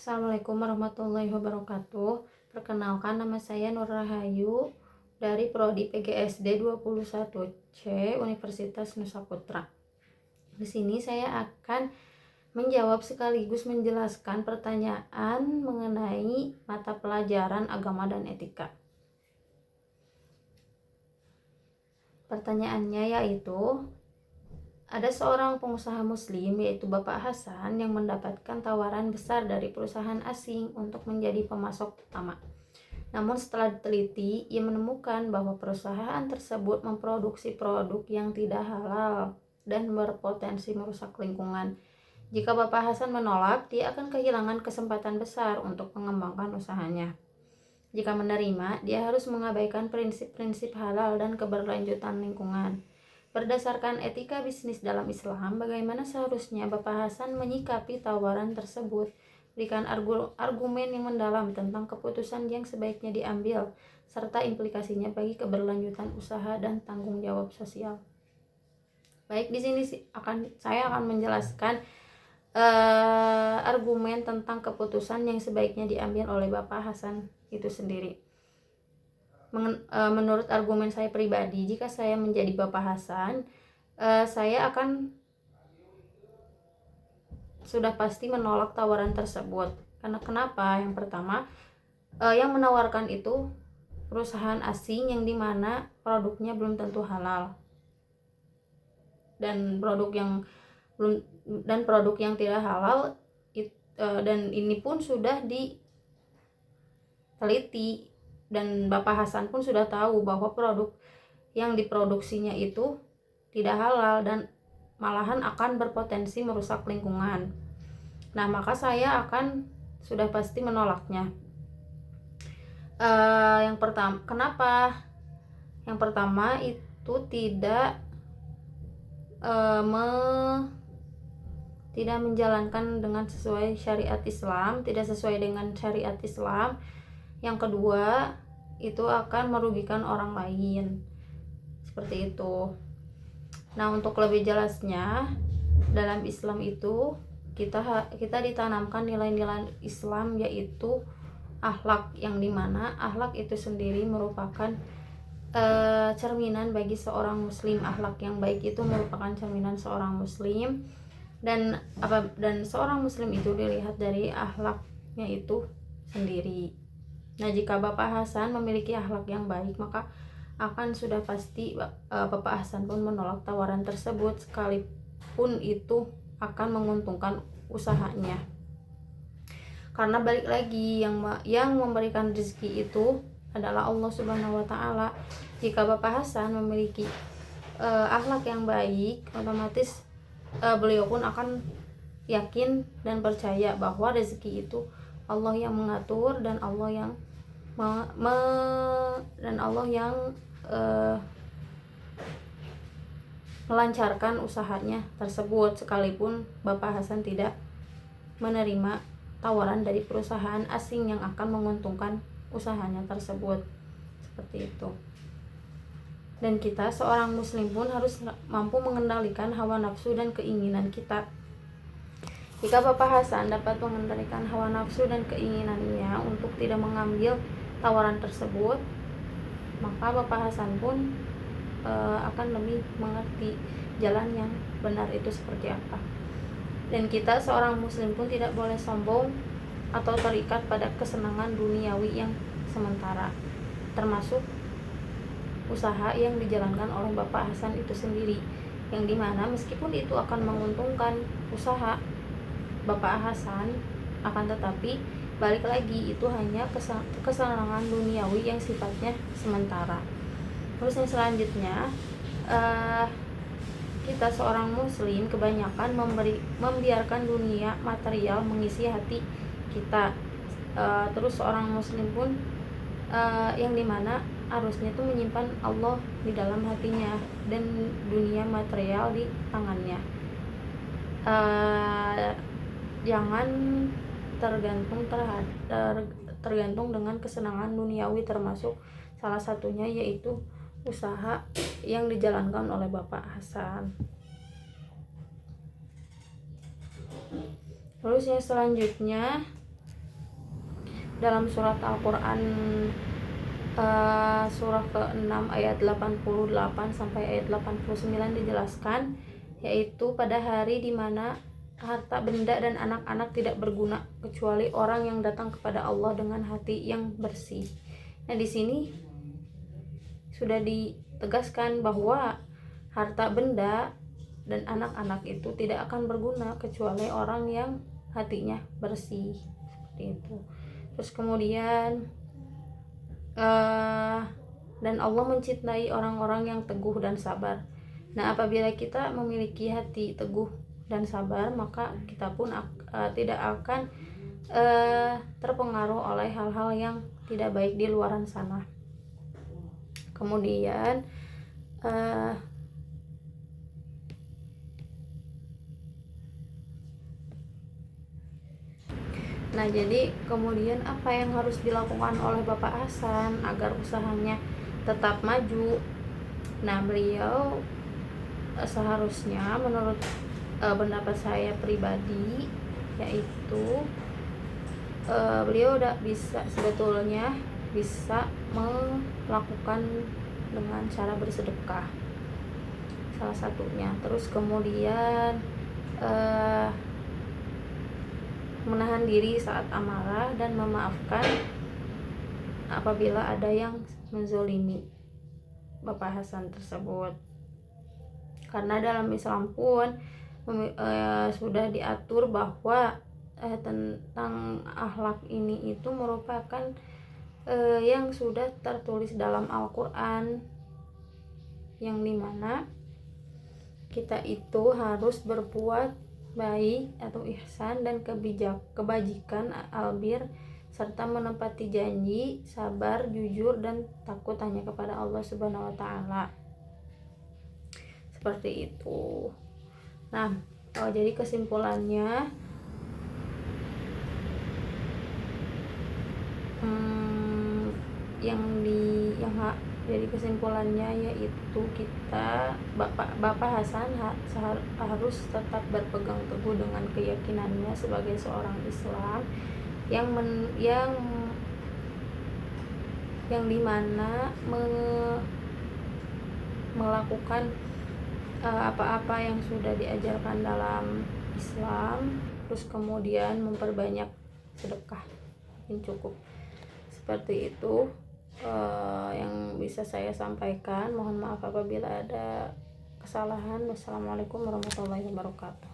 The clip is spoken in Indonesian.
Assalamualaikum warahmatullahi wabarakatuh. Perkenalkan, nama saya Nur Rahayu dari Prodi PGSD 21C Universitas Nusa Putra. Di sini saya akan menjawab sekaligus menjelaskan pertanyaan mengenai mata pelajaran agama dan etika. Pertanyaannya yaitu, ada seorang pengusaha muslim yaitu Bapak Hasan yang mendapatkan tawaran besar dari perusahaan asing untuk menjadi pemasok utama. Namun setelah diteliti, ia menemukan bahwa perusahaan tersebut memproduksi produk yang tidak halal dan berpotensi merusak lingkungan. Jika Bapak Hasan menolak, dia akan kehilangan kesempatan besar untuk mengembangkan usahanya. Jika menerima, dia harus mengabaikan prinsip-prinsip halal dan keberlanjutan lingkungan. Berdasarkan etika bisnis dalam Islam, bagaimana seharusnya Bapak Hasan menyikapi tawaran tersebut? Berikan argumen yang mendalam tentang keputusan yang sebaiknya diambil, serta implikasinya bagi keberlanjutan usaha dan tanggung jawab sosial. Baik, di sini saya akan menjelaskan argumen tentang keputusan yang sebaiknya diambil oleh Bapak Hasan itu sendiri. Menurut argumen saya pribadi, jika saya menjadi Bapak Hasan, saya akan sudah pasti menolak tawaran tersebut. Karena kenapa? Yang pertama, yang menawarkan itu perusahaan asing yang dimana produknya belum tentu halal, dan produk yang tidak halal dan ini pun sudah diteliti. Dan Bapak Hasan pun sudah tahu bahwa produk yang diproduksinya itu tidak halal dan malahan akan berpotensi merusak lingkungan. Nah, maka saya akan sudah pasti menolaknya. Yang pertama, kenapa? Yang pertama itu tidak menjalankan dengan sesuai syariat Islam, tidak sesuai dengan syariat Islam. Yang kedua, itu akan merugikan orang lain. Seperti itu. Nah, untuk lebih jelasnya, dalam Islam itu kita ditanamkan nilai-nilai Islam, yaitu akhlak, yang dimana akhlak itu sendiri merupakan cerminan bagi seorang muslim. Akhlak yang baik itu merupakan cerminan seorang muslim, dan seorang muslim itu dilihat dari akhlaknya itu sendiri. Nah, jika Bapak Hasan memiliki akhlak yang baik, maka akan sudah pasti Bapak Hasan pun menolak tawaran tersebut, sekalipun itu akan menguntungkan usahanya. Karena balik lagi, yang memberikan rezeki itu adalah Allah Subhanahu wa Ta'ala. Jika Bapak Hasan memiliki akhlak yang baik, otomatis beliau pun akan yakin dan percaya bahwa rezeki itu Allah yang mengatur, dan Allah yang melancarkan usahanya tersebut, sekalipun Bapak Hasan tidak menerima tawaran dari perusahaan asing yang akan menguntungkan usahanya tersebut. Seperti itu. Dan kita seorang muslim pun harus mampu mengendalikan hawa nafsu dan keinginan kita. Jika Bapak Hasan dapat mengendalikan hawa nafsu dan keinginannya untuk tidak mengambil tawaran tersebut, maka Bapak Hasan pun akan lebih mengerti jalan yang benar itu seperti apa. Dan kita seorang muslim pun tidak boleh sombong atau terikat pada kesenangan duniawi yang sementara, termasuk usaha yang dijalankan oleh Bapak Hasan itu sendiri, yang dimana meskipun itu akan menguntungkan usaha Bapak Hasan, akan tetapi balik lagi itu hanya kesenangan duniawi yang sifatnya sementara. Terus yang selanjutnya, kita seorang muslim kebanyakan membiarkan dunia material mengisi hati kita. Terus seorang muslim pun yang dimana harusnya itu menyimpan Allah di dalam hatinya dan dunia material di tangannya. Jangan tergantung dengan kesenangan duniawi, termasuk salah satunya yaitu usaha yang dijalankan oleh Bapak Hasan. Terus yang selanjutnya, dalam surat Al-Quran surah ke-6 ayat 88 sampai ayat 89 dijelaskan, yaitu pada hari di mana harta benda dan anak-anak tidak berguna kecuali orang yang datang kepada Allah dengan hati yang bersih. Nah, di sini sudah ditegaskan bahwa harta benda dan anak-anak itu tidak akan berguna kecuali orang yang hatinya bersih, seperti itu. Terus kemudian dan Allah mencintai orang-orang yang teguh dan sabar. Nah, apabila kita memiliki hati teguh dan sabar, maka kita pun tidak akan terpengaruh oleh hal-hal yang tidak baik di luaran sana. Kemudian nah, jadi kemudian apa yang harus dilakukan oleh Bapak Hasan agar usahanya tetap maju? Nah, beliau seharusnya menurut pendapat saya pribadi, yaitu beliau udah sebetulnya bisa melakukan dengan cara bersedekah, salah satunya. Terus kemudian menahan diri saat amarah dan memaafkan apabila ada yang menzolimi Bapak Hasan tersebut. Karena dalam Islam pun sudah diatur bahwa tentang akhlak ini itu merupakan yang sudah tertulis dalam Al-Quran, yang dimana kita itu harus berbuat baik atau ihsan dan kebajikan, albir, serta menepati janji, sabar, jujur, dan takut hanya kepada Allah Subhanahu wa Ta'ala. Seperti itu. Nah, jadi kesimpulannya, jadi kesimpulannya yaitu kita Bapak Hasan harus tetap berpegang teguh dengan keyakinannya sebagai seorang Islam yang dimana melakukan apa-apa yang sudah diajarkan dalam Islam, terus kemudian memperbanyak sedekah, mungkin cukup seperti itu yang bisa saya sampaikan. Mohon maaf apabila ada kesalahan. Wassalamualaikum warahmatullahi wabarakatuh.